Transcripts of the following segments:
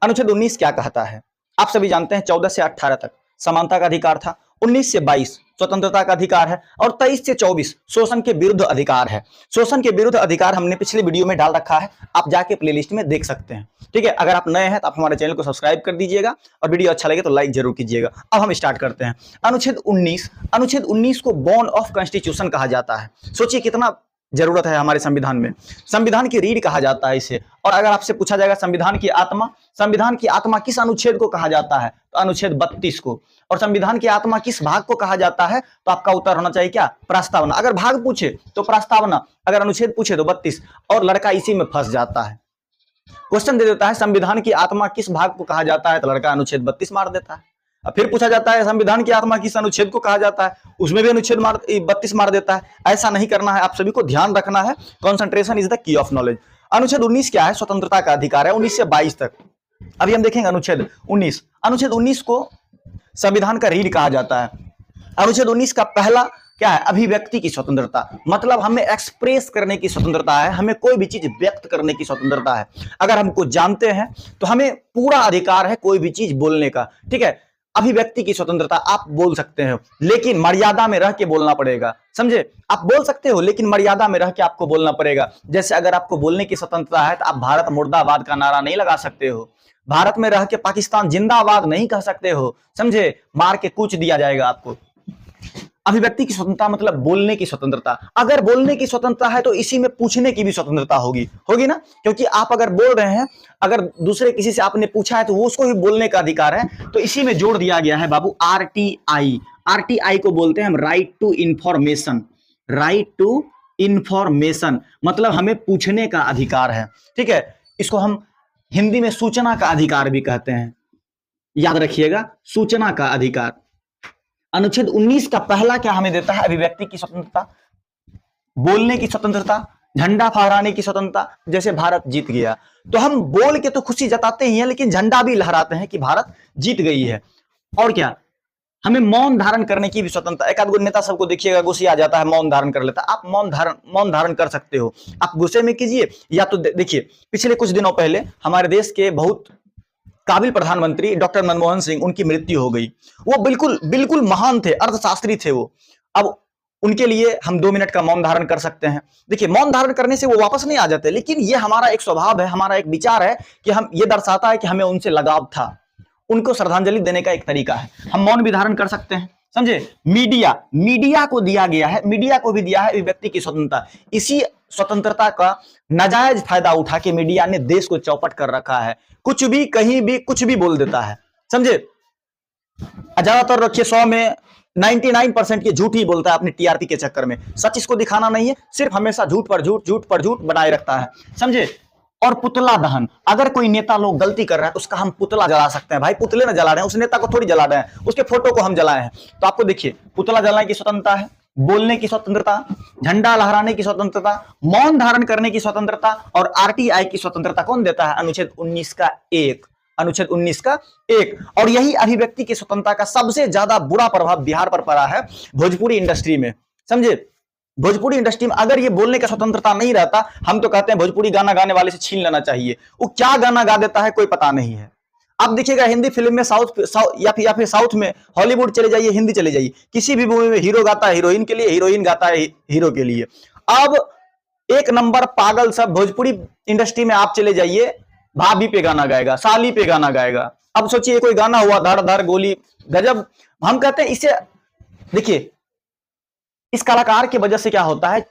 अनुच्छेद 19 क्या कहता है? आप सभी जानते हैं 14 से 18 तक समानता का अधिकार था, 19 से 22 स्वतंत्रता का अधिकार है और 23 से 24 शोषण के विरुद्ध अधिकार है। शोषण के विरुद्ध अधिकार हमने पिछले वीडियो में डाल रखा है, आप जाके प्लेलिस्ट में देख सकते हैं। ठीक है, अगर आप नए हैं तो आप हमारे चैनल को सब्सक्राइब कर दीजिएगा और वीडियो अच्छा लगे तो लाइक जरूर कीजिएगा। अब हम स्टार्ट करते हैं। अनुच्छेद 19 को बोन ऑफ कॉन्स्टिट्यूशन कहा जाता है। सोचिए कितना जरूरत है हमारे संविधान में। संविधान की रीढ़ कहा जाता है इसे। और अगर आपसे पूछा जाएगा संविधान की आत्मा किस अनुच्छेद को कहा जाता है, तो अनुच्छेद 32 को। और संविधान की आत्मा किस भाग को कहा जाता है, तो आपका उत्तर होना चाहिए क्या? प्रस्तावना। अगर भाग पूछे तो प्रस्तावना, अगर अनुच्छेद पूछे तो 32। और लड़का इसी में फंस जाता है। क्वेश्चन दे देता है संविधान की आत्मा किस भाग को कहा जाता है, तो लड़का अनुच्छेद 32 मार देता है। फिर पूछा जाता है संविधान की आत्मा किस अनुच्छेद को कहा जाता है, उसमें भी अनुच्छेद 32 मार देता है। ऐसा नहीं करना है, आप सभी को ध्यान रखना है। Concentration is the key of knowledge. अनुच्छेद 19 क्या है? स्वतंत्रता का अधिकार है 19 से 22 तक। अभी हम देखेंगे अनुच्छेद 19। अनुच्छेद 19 को संविधान का रीढ़ कहा जाता है। अनुच्छेद 19 का पहला क्या है? अभिव्यक्ति की स्वतंत्रता। मतलब हमें एक्सप्रेस करने की स्वतंत्रता है, हमें कोई भी चीज व्यक्त करने की स्वतंत्रता है। अगर हमको जानते हैं तो हमें पूरा अधिकार है कोई भी चीज बोलने का। ठीक है, अभिव्यक्ति की स्वतंत्रता, आप बोल सकते हो लेकिन मर्यादा में रह के बोलना पड़ेगा। समझे? आप बोल सकते हो लेकिन मर्यादा में रह के आपको बोलना पड़ेगा। जैसे अगर आपको बोलने की स्वतंत्रता है तो आप भारत मुर्दाबाद का नारा नहीं लगा सकते हो, भारत में रह के पाकिस्तान जिंदाबाद नहीं कह सकते हो। समझे? मार के कूच दिया जाएगा आपको। अभिव्यक्ति की स्वतंत्रता मतलब बोलने की स्वतंत्रता। अगर बोलने की स्वतंत्रता है तो इसी में पूछने की भी स्वतंत्रता होगी ना, क्योंकि आप अगर बोल रहे हैं, अगर दूसरे किसी से आपने पूछा है तो वो उसको भी बोलने का अधिकार है। तो इसी में जोड़ दिया गया है बाबू आरटीआई। आरटीआई को बोलते हैं हम right to information. Right to information मतलब हमें पूछने का अधिकार है। ठीक है, इसको हम हिंदी में सूचना का अधिकार भी कहते हैं। याद रखिएगा, सूचना का अधिकार। अनुच्छेद 19 का पहला क्या हमें देता है? अभिव्यक्ति की स्वतंत्रता, बोलने की स्वतंत्रता, झंडा फहराने की स्वतंत्रता। जैसे भारत जीत गया तो हम बोल के तो खुशी जताते ही हैं लेकिन झंडा भी लहराते हैं कि भारत जीत गई है। और क्या? हमें मौन धारण करने की भी स्वतंत्रता। एक आध नेता सबको देखिएगा गुस्सा आ जाता है, मौन धारण कर लेता है। आप मौन धारण कर सकते हो, आप गुस्से में कीजिए या तो देखिए पिछले कुछ दिनों पहले हमारे देश के बहुत काबिल प्रधानमंत्री डॉक्टर मनमोहन सिंह, उनकी मृत्यु हो गई। वो बिल्कुल महान थे, अर्थशास्त्री थे वो। अब उनके लिए हम 2 मिनट का मौन धारण कर सकते हैं। देखिए, मौन धारण करने से वो वापस नहीं आ जाते, लेकिन ये हमारा एक स्वभाव है, हमारा एक विचार है कि हम ये दर्शाता है कि हमें उनसे लगाव था। उनको श्रद्धांजलि देने का एक तरीका है, हम मौन भी धारण कर सकते हैं। समझे? मीडिया को दिया गया है, मीडिया को भी दिया है अभिव्यक्ति की स्वतंत्रता। इसी स्वतंत्रता का नाजायज फायदा उठा के मीडिया ने देश को चौपट कर रखा है। कुछ भी कहीं भी कुछ भी बोल देता है। समझे? ज्यादातर रखिए 100 में 99% की झूठ ही बोलता है अपनी टीआरपी के चक्कर में। सच इसको दिखाना नहीं है, सिर्फ हमेशा झूठ पर झूठ बनाए रखता है। समझे? और पुतला दहन, अगर कोई नेता लोग गलती कर रहा है तो उसका हम पुतला जला सकते हैं। भाई पुतले ना जला रहे हैं, उस नेता को थोड़ी जला रहे हैं, उसके फोटो को हम जलाए हैं। तो आपको देखिए, पुतला जलाने की स्वतंत्रता है, बोलने की स्वतंत्रता, झंडा लहराने की स्वतंत्रता, मौन धारण करने की स्वतंत्रता और आरटीआई की स्वतंत्रता कौन देता है? अनुच्छेद 19 का 1। अनुच्छेद 19 का 1। और यही अभिव्यक्ति की स्वतंत्रता का सबसे ज्यादा बुरा प्रभाव बिहार पर पड़ा है भोजपुरी इंडस्ट्री में। समझे? भोजपुरी इंडस्ट्री में अगर ये बोलने का स्वतंत्रता नहीं रहता, हम तो कहते हैं भोजपुरी गाना गाने वाले से छीन लेना चाहिए। वो क्या गाना गा देता है कोई पता नहीं है। आप देखिएगा हिंदी फिल्म में या फिर साउथ में, हॉलीवुड चले जाइए, हिंदी चले जाइए, किसी भी मूवी में हीरो गाता है हीरोइन के लिए, हीरोइन गाता है हीरो के लिए। अब एक नंबर पागल सब भोजपुरी इंडस्ट्री में आप चले जाइए, भाभी पे गाना गाएगा, साली पे गाना गाएगा। अब सोचिए कोई गाना हुआ धड़ धड़ गोली, गजब। हम कहते हैं इसे, देखिए इस कलाकार की वजह से क्या होता है,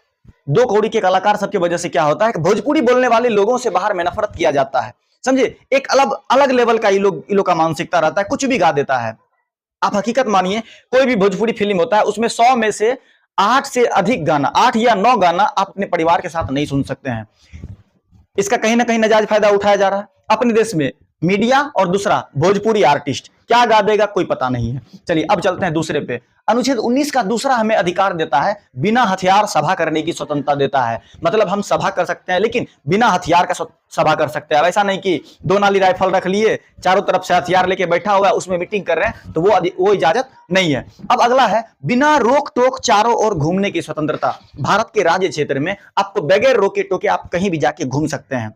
2 कौड़ी के कलाकार सबकी वजह से क्या होता है कि भोजपुरी बोलने वाले लोगों से बाहर में नफरत किया जाता है। समझे? एक अलग लेवल का ये लोग का मानसिकता रहता है, कुछ भी गा देता है। आप हकीकत मानिए, कोई भी भोजपुरी फिल्म होता है उसमें 100 में से 8 से अधिक गाना, 8 या 9 गाना आप अपने परिवार के साथ नहीं सुन सकते हैं। इसका कहीं ना कहीं नाजायज फायदा उठाया जा रहा है अपने देश में मीडिया। और दूसरा भोजपुरी आर्टिस्ट क्या गा देगा कोई पता नहीं है। चलिए अब चलते हैं दूसरे पे। अनुच्छेद 19 का दूसरा हमें अधिकार देता है बिना हथियार सभा करने की स्वतंत्रता देता है। मतलब हम सभा कर सकते हैं लेकिन बिना हथियार का सभा कर सकते हैं। ऐसा नहीं कि 2 नाली राइफल रख लिए, चारों तरफ से हथियार लेके बैठा हुआ है, उसमें मीटिंग कर रहे हैं, तो वो इजाजत नहीं है। अब अगला है बिना रोक टोक चारों ओर घूमने की स्वतंत्रता। भारत के राज्य क्षेत्र में आपको बगैर रोके टोके आप कहीं भी जाके घूम सकते हैं।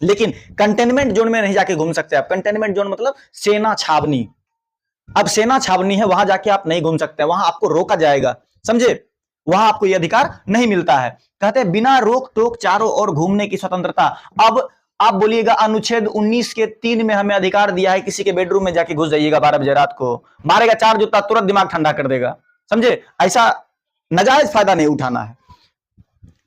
लेकिन कंटेनमेंट जोन में नहीं जाके घूम सकते आप। कंटेनमेंट जोन मतलब सेना छावनी। अब सेना छावनी है, वहां जाके आप नहीं घूम सकते, वहां आपको रोका जाएगा, समझे, वहां आपको यह अधिकार नहीं मिलता है। कहते हैं बिना रोक टोक चारों ओर घूमने की स्वतंत्रता। अब आप बोलिएगा अनुच्छेद 19 के 3 में हमें अधिकार दिया है, किसी के बेडरूम में जाके घुस जाइएगा 12 बजे रात को, मारेगा 4 जूता, तुरंत दिमाग ठंडा कर देगा, समझे। ऐसा नाजायज फायदा नहीं उठाना है।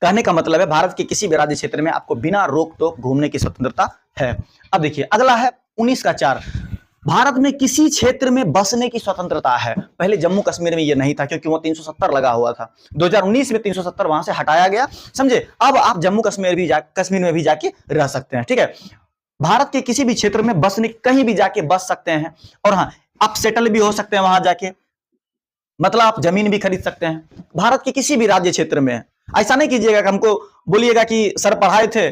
कहने का मतलब है भारत के किसी भी राज्य क्षेत्र में आपको बिना रोक टोक घूमने की स्वतंत्रता है। अब देखिए अगला है 19 का 4, भारत में किसी क्षेत्र में बसने की स्वतंत्रता है। पहले जम्मू कश्मीर में यह नहीं था, क्योंकि वो 370 लगा हुआ था। 2019 में 370 वहां से हटाया गया, समझे। अब आप जम्मू कश्मीर में भी जाके रह सकते हैं, ठीक है। भारत के किसी भी क्षेत्र में बसने, कहीं भी जाके बस सकते हैं। और हाँ, आप सेटल भी हो सकते हैं वहां जाके, मतलब आप जमीन भी खरीद सकते हैं भारत के किसी भी राज्य क्षेत्र में। ऐसा नहीं कीजिएगा कि हमको बोलिएगा कि सर पढ़ाए थे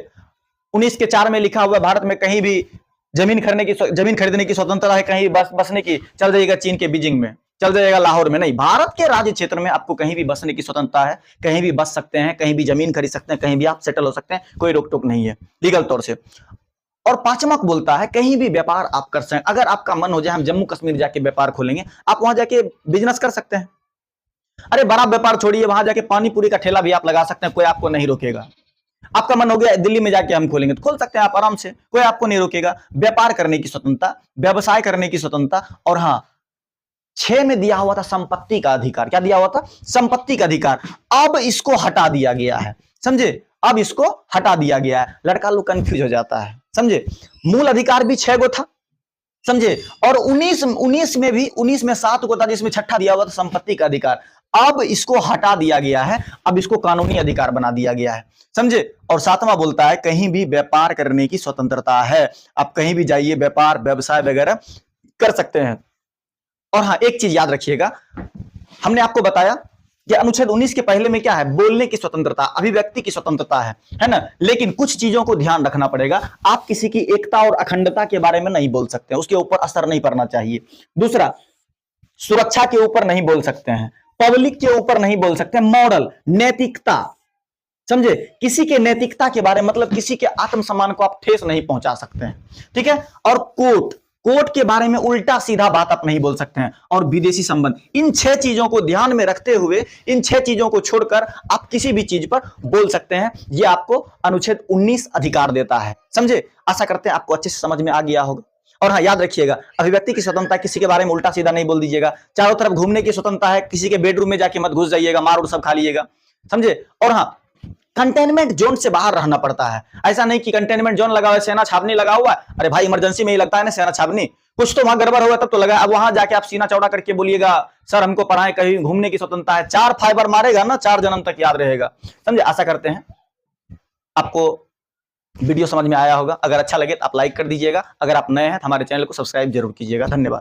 19 के 4 में लिखा हुआ भारत में कहीं भी जमीन खरीदने की स्वतंत्रता है, कहीं बसने की, चल जाइएगा चीन के बीजिंग में, चल जाइएगा लाहौर में। नहीं, भारत के राज्य क्षेत्र में आपको कहीं भी बसने की स्वतंत्रता है, कहीं भी बस सकते हैं, कहीं भी जमीन खरीद सकते हैं, कहीं भी आप सेटल हो सकते हैं, कोई रोक टोक नहीं है लीगल तौर से। और पांचवा बोलता है कहीं भी व्यापार आप कर सकते हैं। अगर आपका मन हो जाए हम जम्मू कश्मीर जाके व्यापार खोलेंगे, आप वहां जाके बिजनेस कर सकते हैं। अरे बड़ा व्यापार छोड़िए, वहां जाके पानी पूरी का ठेला भी आप लगा सकते हैं, कोई आपको नहीं रोकेगा। आपका मन हो गया दिल्ली में जाके हम खोलेंगे, तो खोल सकते हैं आप आराम से, कोई आपको नहीं रोकेगा। व्यापार करने की स्वतंत्रता, व्यवसाय करने की स्वतंत्रता। और हाँ, 6 में दिया हुआ था संपत्ति का अधिकार। क्या दिया हुआ था? संपत्ति का अधिकार। अब इसको हटा दिया गया है, समझे, अब इसको हटा दिया गया है। लड़का लोग कंफ्यूज हो जाता है, समझे। मूल अधिकार भी 6 गो था, समझे, और 19 में 7 को था, जिसमें छठा दिया हुआ था संपत्ति का अधिकार। अब इसको हटा दिया गया है, अब इसको कानूनी अधिकार बना दिया गया है, समझे। और 7वां बोलता है कहीं भी व्यापार करने की स्वतंत्रता है, आप कहीं भी जाइए व्यापार व्यवसाय वगैरह कर सकते हैं। और हाँ, एक चीज याद रखिएगा, हमने आपको बताया कि अनुच्छेद 19 के पहले में क्या है? बोलने की स्वतंत्रता, अभिव्यक्ति की स्वतंत्रता है ना। लेकिन कुछ चीजों को ध्यान रखना पड़ेगा। आप किसी की एकता और अखंडता के बारे में नहीं बोल सकते, उसके ऊपर असर नहीं पड़ना चाहिए। दूसरा, सुरक्षा के ऊपर नहीं बोल सकते हैं, पब्लिक के ऊपर नहीं बोल सकते, मॉरल, नैतिकता, समझे, किसी के नैतिकता के बारे में, मतलब किसी के आत्मसम्मान को आप ठेस नहीं पहुंचा सकते हैं, ठीक है। और कोर्ट के बारे में उल्टा सीधा बात आप नहीं बोल सकते हैं। और विदेशी संबंध, इन 6 चीजों को ध्यान में रखते हुए, इन 6 चीजों को छोड़कर आप किसी भी चीज पर बोल सकते हैं। यह आपको अनुच्छेद 19 अधिकार देता है, समझे। आशा करते हैं आपको अच्छे से समझ में आ गया होगा। और हाँ, याद रखिएगा, अभिव्यक्ति की स्वतंत्रता, किसी के बारे में उल्टा सीधा नहीं बोल दीजिएगा। चारों तरफ घूमने की स्वतंत्रता है, किसी के बेडरूम में जाके मत घुस जाइएगा, मार उड़ सब खा लीजिएगा, समझे। और हाँ, कंटेनमेंट जोन से बाहर रहना पड़ता है। ऐसा नहीं कि कंटेनमेंट जोन लगा हुआ है, सेना छावनी लगा हुआ है, अरे भाई इमरजेंसी में ही लगता है ना सेना छावनी, कुछ तो वहां गड़बड़ हुआ तब तो लगा। अब वहां जाके आप सीना चौड़ा करके बोलिएगा सर हमको पढ़ाएं, कहीं घूमने की स्वतंत्रता है, 4 फाइबर मारेगा ना, 4 जन्म तक याद रहेगा, समझे। आशा करते हैं आपको वीडियो समझ में आया होगा। अगर अच्छा लगे तो आप लाइक कर दीजिएगा, अगर आप नए हैं तो हमारे चैनल को सब्सक्राइब जरूर कीजिएगा। धन्यवाद।